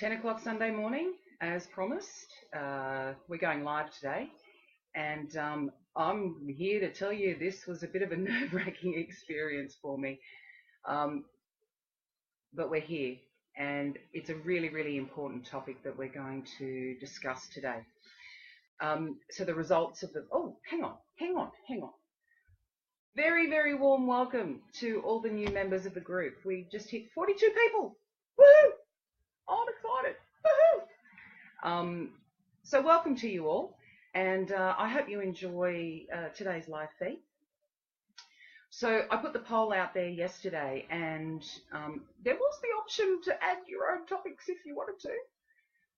10 o'clock Sunday morning, as promised. We're going live today, and I'm here to tell you this was a bit of a nerve-wracking experience for me, but we're here, and it's a really, really important topic that we're going to discuss today. So the results of the... Oh, hang on. Very, very warm welcome to all the new members of the group. We just hit 42 people. Woohoo! I'm excited. Woohoo! So welcome to you all, and I hope you enjoy today's live feed. So I put the poll out there yesterday, and there was the option to add your own topics if you wanted to,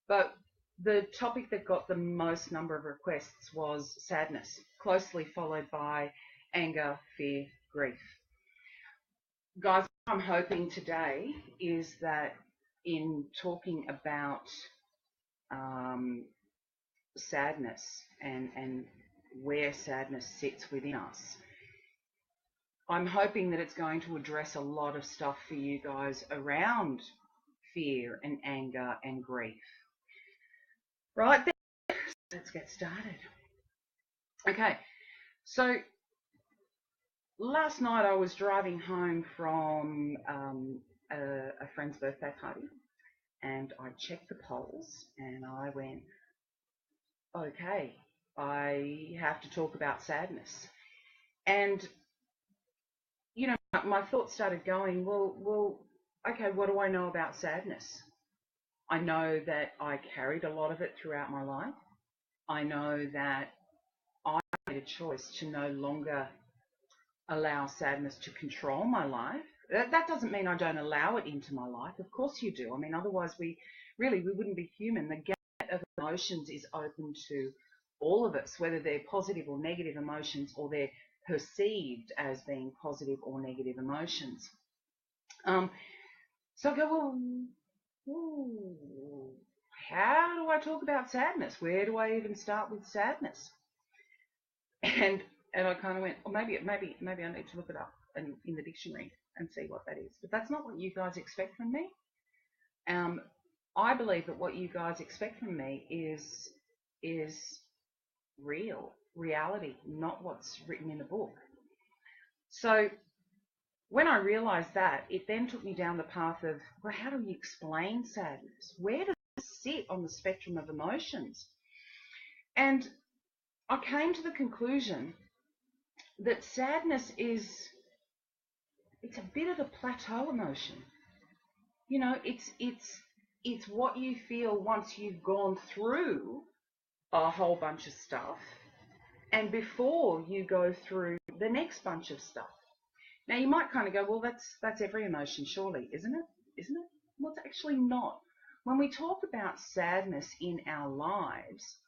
but the topic that got the most number of requests was sadness, closely followed by anger, fear, grief. Guys, what I'm hoping today is that in talking about sadness and where sadness sits within us, I'm hoping that it's going to address a lot of stuff for you guys around fear and anger and grief. Right then, let's get started. Okay, so last night I was driving home from a friend's birthday party, and I checked the polls, and I went, okay, I have to talk about sadness. And, you know, my thoughts started going, well, okay, what do I know about sadness? I know that I carried a lot of it throughout my life. I know that I made a choice to no longer allow sadness to control my life. That doesn't mean I don't allow it into my life. Of course you do. I mean, otherwise we wouldn't be human. The gamut of emotions is open to all of us, whether they're positive or negative emotions, or they're perceived as being positive or negative emotions. So I go, well, how do I talk about sadness? Where do I even start with sadness? And I kind of went, well, maybe I need to look it up in the dictionary and see what that is. But that's not what you guys expect from me. I believe that what you guys expect from me is reality, not what's written in a book. So when I realized that, it then took me down the path of, well, how do we explain sadness? Where does it sit on the spectrum of emotions? And I came to the conclusion that sadness it's a bit of a plateau emotion. You know, it's what you feel once you've gone through a whole bunch of stuff and before you go through the next bunch of stuff. Now you might kind of go, well, that's every emotion, surely, isn't it? Well, it's actually not. When we talk about sadness in our lives,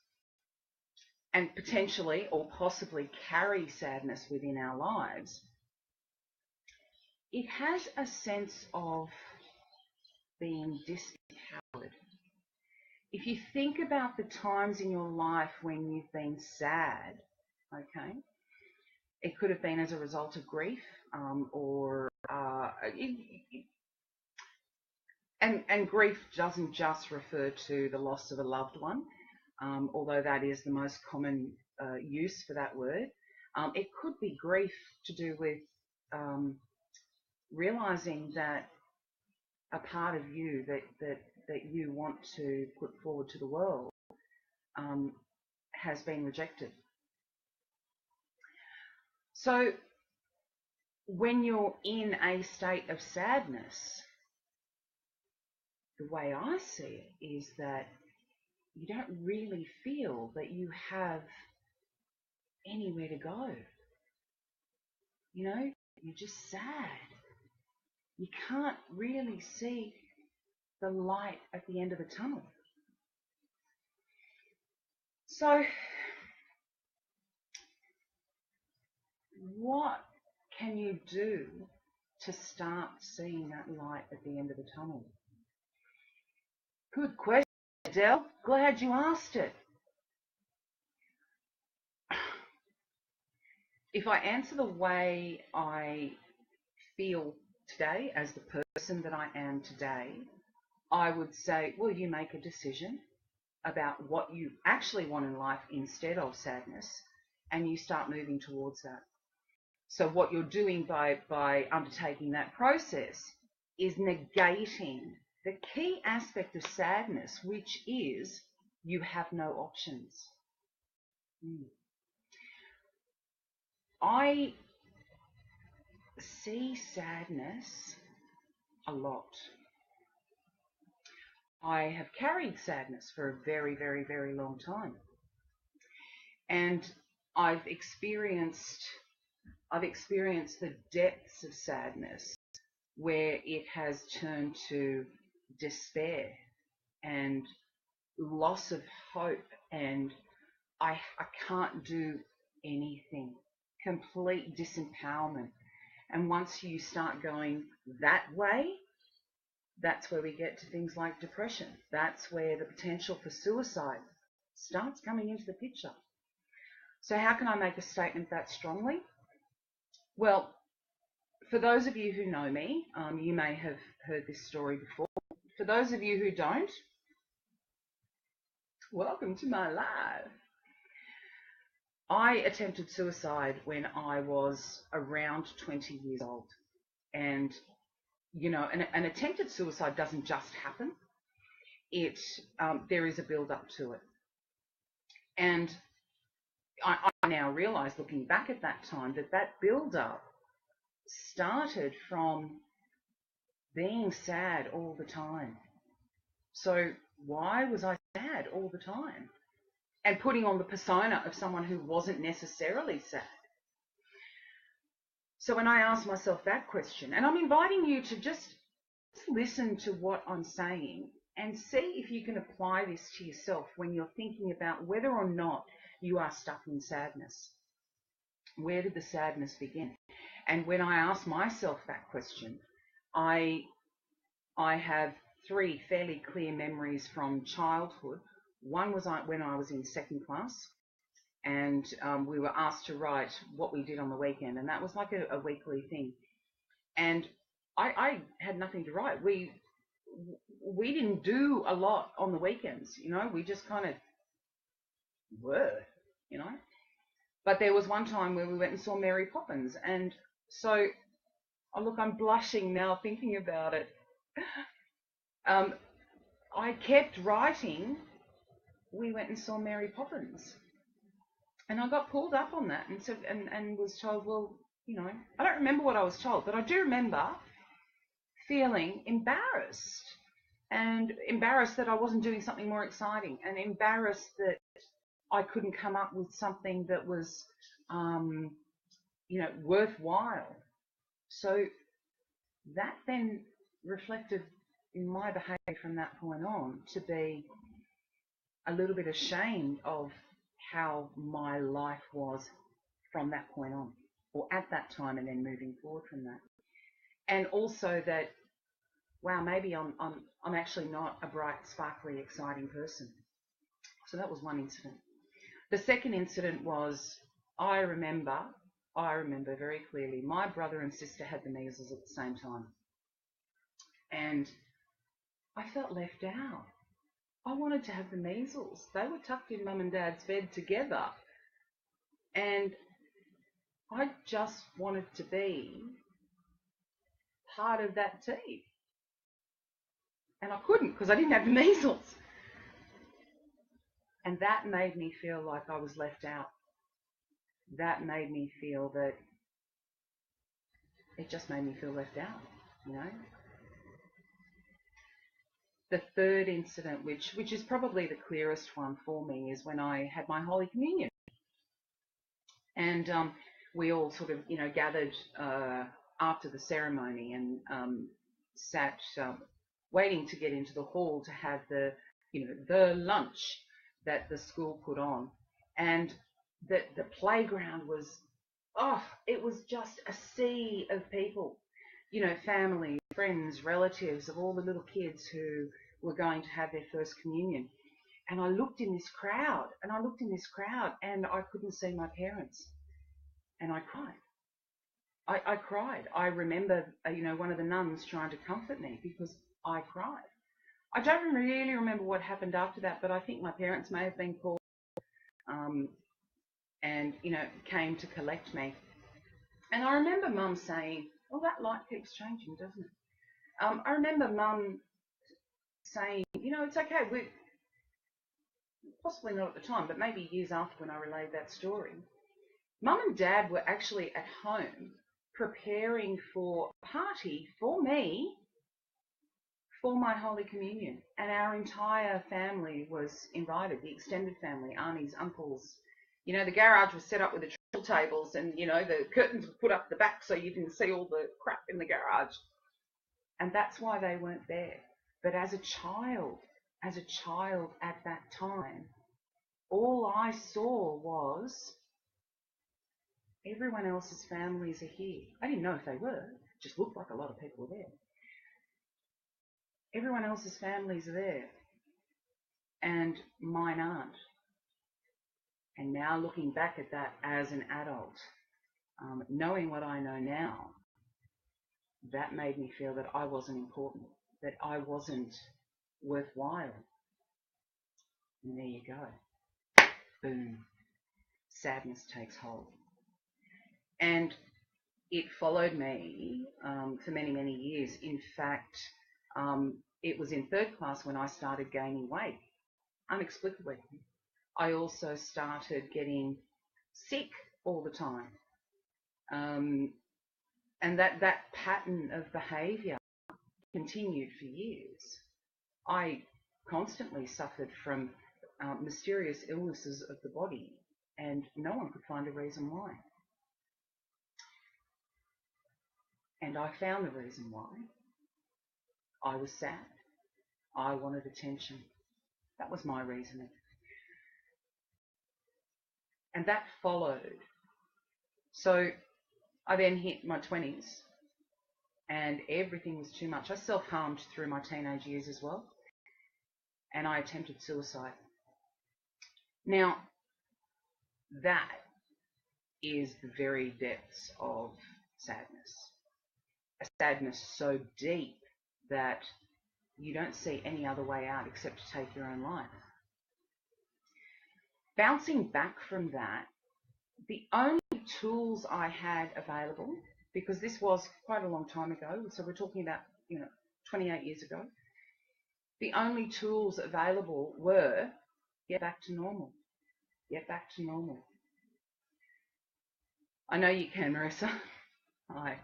and potentially or possibly carry sadness within our lives, it has a sense of being disempowered. If you think about the times in your life when you've been sad, okay, it could have been as a result of grief, and grief doesn't just refer to the loss of a loved one, although that is the most common use for that word. It could be grief to do with realizing that a part of you that you want to put forward to the world has been rejected. So when you're in a state of sadness, the way I see it is that you don't really feel that you have anywhere to go. You know, you're just sad. You can't really see the light at the end of the tunnel. So, what can you do to start seeing that light at the end of the tunnel? Good question, Adele. Glad you asked it. If I answer the way I feel today, as the person that I am today, I would say, well, you make a decision about what you actually want in life instead of sadness, and you start moving towards that. So what you're doing by undertaking that process is negating the key aspect of sadness, which is you have no options. I see sadness a lot. I have carried sadness for a very, very, very long time. And I've experienced the depths of sadness where it has turned to despair and loss of hope, and I can't do anything. Complete disempowerment. And once you start going that way, that's where we get to things like depression. That's where the potential for suicide starts coming into the picture. So how can I make a statement that strongly? Well, for those of you who know me, you may have heard this story before. For those of you who don't, welcome to my life. I attempted suicide when I was around 20 years old. And, you know, an attempted suicide doesn't just happen. There is a build-up to it. And I now realise, looking back at that time, that build-up started from being sad all the time. So why was I sad all the time? And putting on the persona of someone who wasn't necessarily sad. So when I ask myself that question, and I'm inviting you to just listen to what I'm saying and see if you can apply this to yourself when you're thinking about whether or not you are stuck in sadness. Where did the sadness begin? And when I ask myself that question, I have three fairly clear memories from childhood. One was when I was in second class, and we were asked to write what we did on the weekend, and that was like a weekly thing. And I had nothing to write. We didn't do a lot on the weekends, you know. We just kind of were, you know. But there was one time where we went and saw Mary Poppins, and so, oh look, I'm blushing now thinking about it. I kept writing. We went and saw Mary Poppins, and I got pulled up on that, and was told, well, you know, I don't remember what I was told, but I do remember feeling embarrassed, and embarrassed that I wasn't doing something more exciting, and embarrassed that I couldn't come up with something that was, you know, worthwhile. So that then reflected in my behaviour from that point on to be a little bit ashamed of how my life was from that point on, or at that time, and then moving forward from that. And also that, wow, maybe I'm actually not a bright, sparkly, exciting person. So that was one incident. The second incident was, I remember very clearly, my brother and sister had the measles at the same time. And I felt left out. I wanted to have the measles. They were tucked in mum and dad's bed together. And I just wanted to be part of that team. And I couldn't because I didn't have the measles. And that made me feel like I was left out. That made me feel that it just made me feel left out, you know. The third incident, which is probably the clearest one for me, is when I had my Holy Communion. And we all sort of, you know, gathered after the ceremony and sat waiting to get into the hall to have the, you know, the lunch that the school put on. And the playground was, it was just a sea of people, you know, families, friends, relatives of all the little kids who were going to have their first communion. And I looked in this crowd, and I couldn't see my parents. And I cried. I cried. I remember, you know, one of the nuns trying to comfort me because I cried. I don't really remember what happened after that, but I think my parents may have been called and, came to collect me. And I remember Mum saying, well, that light keeps changing, doesn't it? I remember Mum saying, it's okay. We're possibly not at the time, but maybe years after when I relayed that story. Mum and Dad were actually at home preparing for a party for me for my Holy Communion. And our entire family was invited, the extended family, aunties, uncles. The garage was set up with the triple tables and, the curtains were put up the back so you didn't see all the crap in the garage. And that's why they weren't there. But as a child at that time, all I saw was everyone else's families are here. I didn't know if they were. It just looked like a lot of people were there. Everyone else's families are there. And mine aren't. And now looking back at that as an adult, knowing what I know now, that made me feel that I wasn't important, that I wasn't worthwhile. And there you go. Boom. Sadness takes hold. And it followed me for many, many years. In fact, it was in third class when I started gaining weight, unexplicably. I also started getting sick all the time. And that pattern of behaviour continued for years. I constantly suffered from mysterious illnesses of the body, and no one could find a reason why. And I found the reason why. I was sad. I wanted attention. That was my reasoning. And that followed. So I then hit my 20s and everything was too much. I self-harmed through my teenage years as well. And I attempted suicide. Now, that is the very depths of sadness. A sadness so deep that you don't see any other way out except to take your own life. Bouncing back from that, the only tools I had available, because this was quite a long time ago, so we're talking about 28 years ago, the only tools available were get back to normal. Get back to normal. I know you can, Marissa. Hi.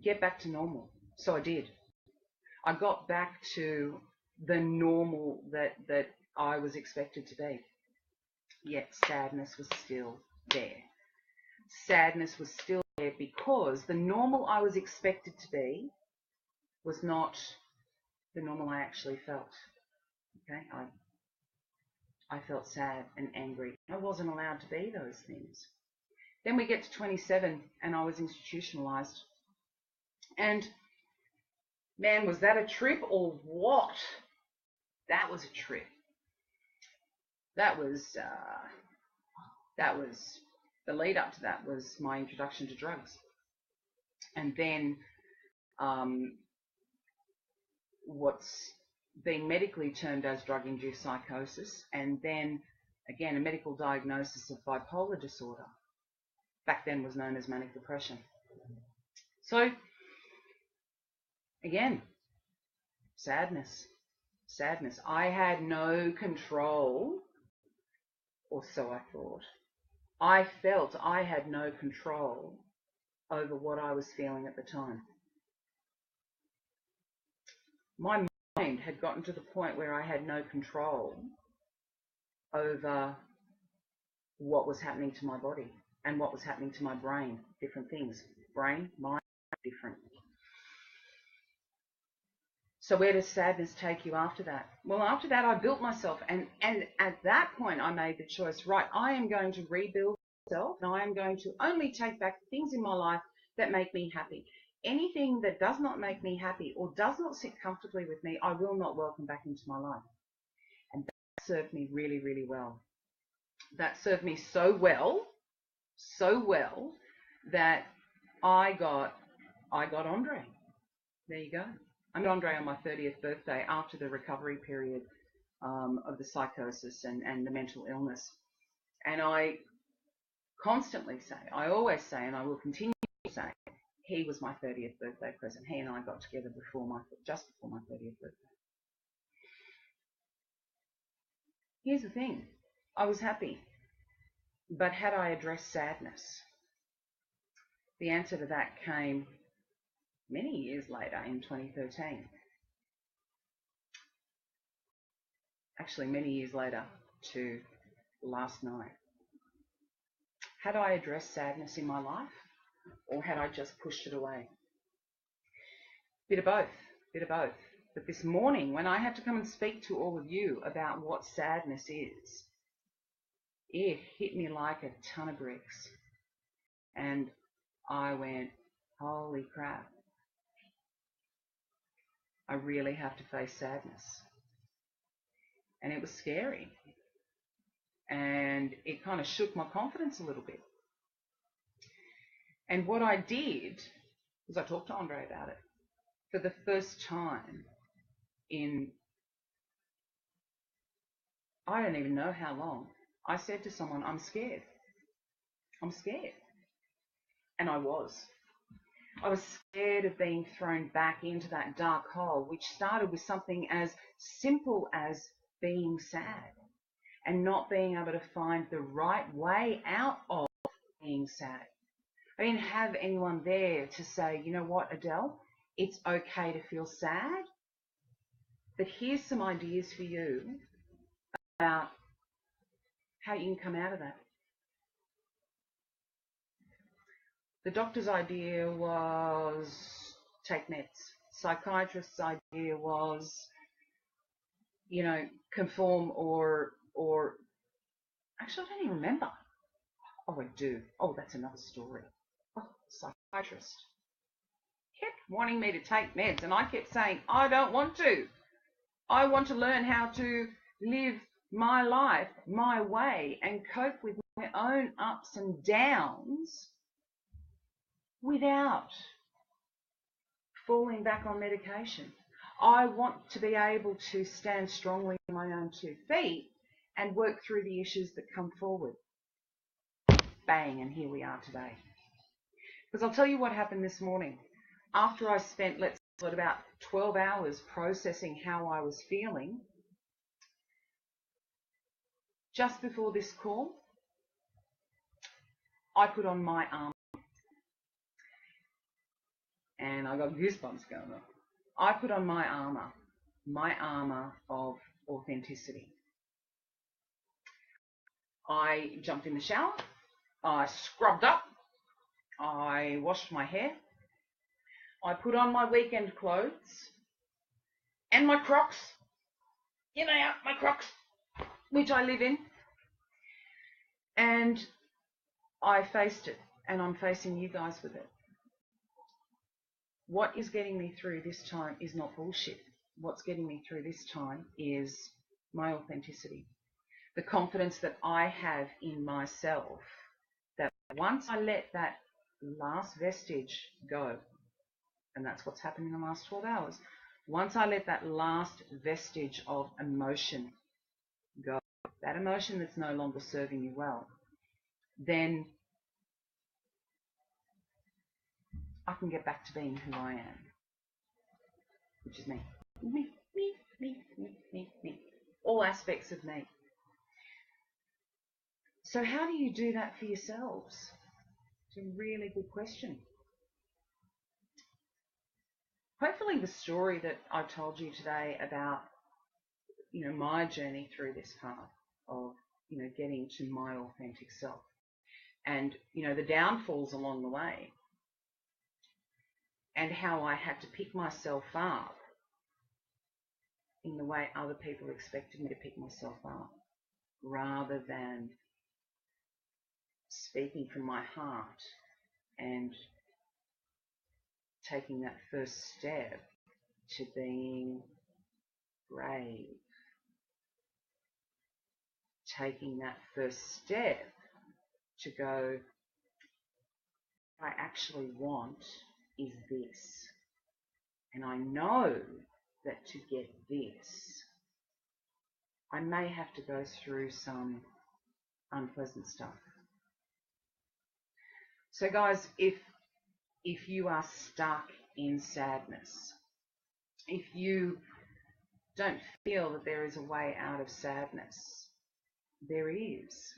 Get back to normal. So I did. I got back to the normal that I was expected to be. Yet sadness was still there. Sadness was still there because the normal I was expected to be was not the normal I actually felt. Okay, I felt sad and angry. I wasn't allowed to be those things. Then we get to 27 and I was institutionalized. And man, was that a trip or what? That was a trip. That was the lead up to that was my introduction to drugs. And then what's been medically termed as drug-induced psychosis, and then again a medical diagnosis of bipolar disorder. Back then was known as manic depression. So again, sadness. I had no control, or so I thought. I felt I had no control over what I was feeling at the time. My mind had gotten to the point where I had no control over what was happening to my body and what was happening to my brain. Different things. Brain, mind, different. So where does sadness take you after that? Well, after that, I built myself. And at that point, I made the choice, right, I am going to rebuild myself. And I am going to only take back things in my life that make me happy. Anything that does not make me happy or does not sit comfortably with me, I will not welcome back into my life. And that served me really, really well. That served me so well that I got Andre. There you go. I met Andre on my 30th birthday after the recovery period of the psychosis and the mental illness. And I constantly say, I always say, and I will continue to say, he was my 30th birthday present. He and I got together just before my 30th birthday. Here's the thing. I was happy. But had I addressed sadness? The answer to that came many years later in 2013. Actually, many years later to last night. Had I addressed sadness in my life, or had I just pushed it away? Bit of both. But this morning, when I had to come and speak to all of you about what sadness is, it hit me like a ton of bricks. And I went, holy crap. I really have to face sadness. And it was scary. And it kind of shook my confidence a little bit. And what I did was I talked to Andre about it. For the first time in, I don't even know how long, I said to someone, I'm scared. I'm scared. And I was. I was scared of being thrown back into that dark hole, which started with something as simple as being sad and not being able to find the right way out of being sad. I didn't have anyone there to say, you know what, Adele, it's okay to feel sad, but here's some ideas for you about how you can come out of that. The doctor's idea was take meds. Psychiatrist's idea was, conform or actually, I don't even remember. Oh, I do. Oh, that's another story. Oh, psychiatrist kept wanting me to take meds, and I kept saying, I don't want to. I want to learn how to live my life my way and cope with my own ups and downs without falling back on medication. I want to be able to stand strongly on my own 2 feet and work through the issues that come forward. Bang, and here we are today. Because I'll tell you what happened this morning. After I spent, let's call it about 12 hours processing how I was feeling, just before this call, I put on my armor. And I got goosebumps going on. I put on my armor of authenticity. I jumped in the shower, I scrubbed up, I washed my hair, I put on my weekend clothes and my Crocs, my Crocs, which I live in, and I faced it, and I'm facing you guys with it. What is getting me through this time is not bullshit. What's getting me through this time is my authenticity. The confidence that I have in myself, that once I let that last vestige go, and that's what's happened in the last 12 hours, once I let that last vestige of emotion go, that emotion that's no longer serving me well, then I can get back to being who I am, which is me. Me. All aspects of me. So how do you do that for yourselves? It's a really good question. Hopefully the story that I've told you today about, my journey through this path of, getting to my authentic self and, the downfalls along the way and how I had to pick myself up in the way other people expected me to pick myself up rather than speaking from my heart and taking that first step to being brave, taking that first step to go, what I actually want is this, And I know that to get this, I may have to go through some unpleasant stuff. So guys, if you are stuck in sadness, if you don't feel that there is a way out of sadness, there is.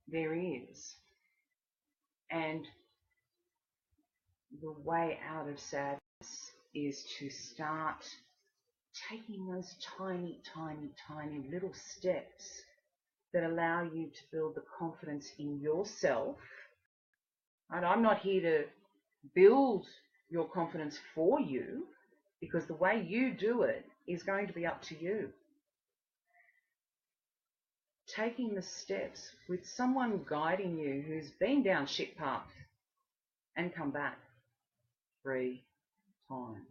There is. And the way out of sadness is to start taking those tiny, tiny, tiny little steps that allow you to build the confidence in yourself. And I'm not here to build your confidence for you, because the way you do it is going to be up to you. Taking the steps with someone guiding you who's been down shit path and come back 3 times.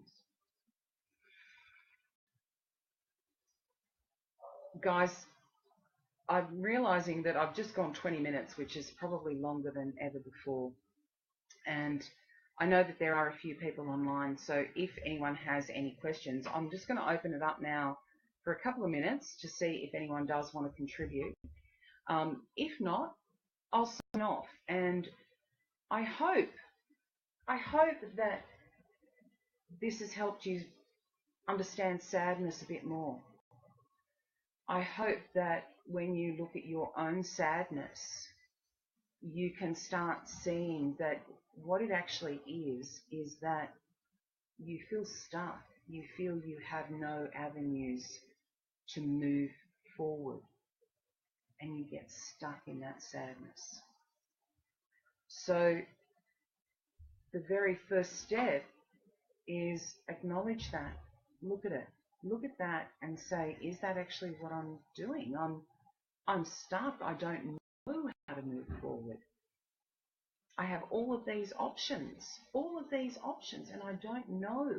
Guys, I'm realizing that I've just gone 20 minutes, which is probably longer than ever before. And I know that there are a few people online, so if anyone has any questions, I'm just going to open it up now for a couple of minutes to see if anyone does want to contribute. If not, I'll sign off. And I hope that this has helped you understand sadness a bit more. I hope that when you look at your own sadness, you can start seeing that what it actually is that you feel stuck. You feel you have no avenues to move forward, and you get stuck in that sadness. So the very first step is acknowledge that. Look at it. Look at that and say, is that actually what I'm doing? I'm stuck. I don't know how to move forward. I have all of these options, and I don't know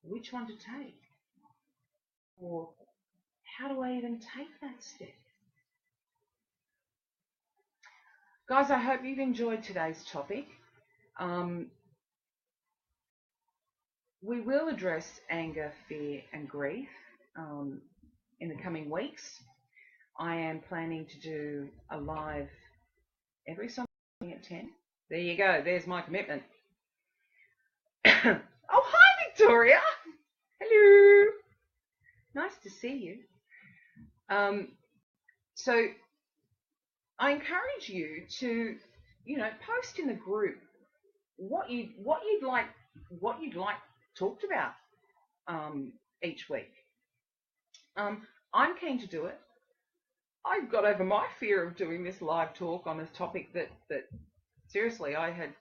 which one to take. Or how do I even take that step? Guys, I hope you've enjoyed today's topic. We will address anger, fear, and grief in the coming weeks. I am planning to do a live every Sunday at 10. There you go. There's my commitment. Oh, hi, Victoria. Hello. Nice to see you. So I encourage you to, post in the group what you'd like talked about each week. I'm keen to do it. I've got over my fear of doing this live talk on a topic that seriously I had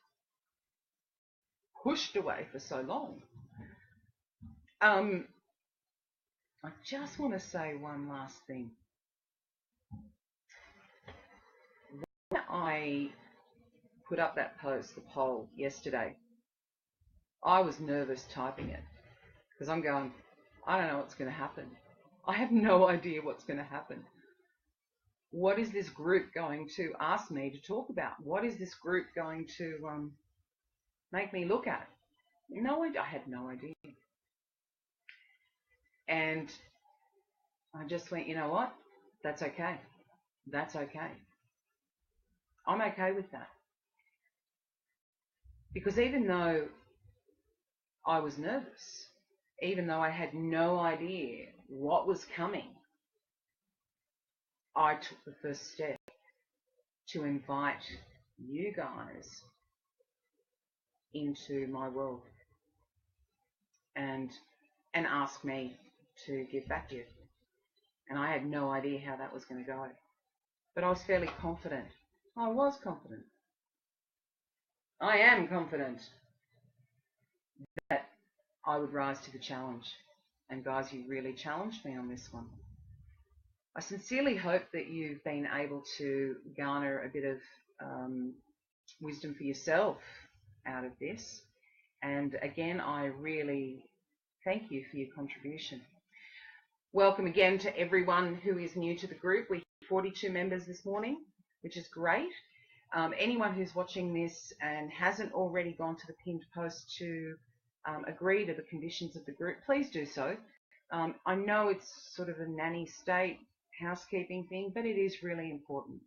pushed away for so long. I just want to say one last thing. When I put up that post, the poll yesterday, I was nervous typing it because I'm going, I don't know what's going to happen. I have no idea what's going to happen. What is this group going to ask me to talk about? What is this group going to make me look at? No idea. I had no idea. And I just went, you know what? That's okay. That's okay. I'm okay with that. Because even though I was nervous, even though I had no idea what was coming, I took the first step to invite you guys into my world and ask me to give back to you. And I had no idea how that was going to go. But I was fairly confident. I was confident. I am confident that I would rise to the challenge. And guys, you really challenged me on this one. I sincerely hope that you've been able to garner a bit of wisdom for yourself out of this. And again, I really thank you for your contribution. Welcome again to everyone who is new to the group. We have 42 members this morning, which is great. Anyone who's watching this and hasn't already gone to the pinned post to agree to the conditions of the group, please do so. I know it's sort of a nanny state housekeeping thing, but it is really important.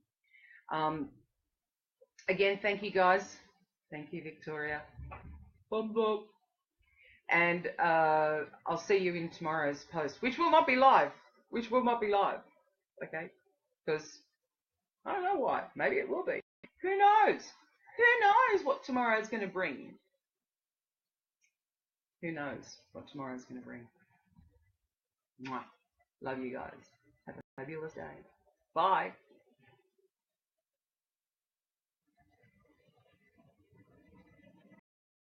Again, thank you guys. Thank you, Victoria. Bum, bum. And I'll see you in tomorrow's post, which will not be live. Okay? Because I don't know why. Maybe it will be. Who knows? Who knows what tomorrow's going to bring? Who knows what tomorrow's going to bring? Mwah. Love you guys. Have a fabulous day. Bye.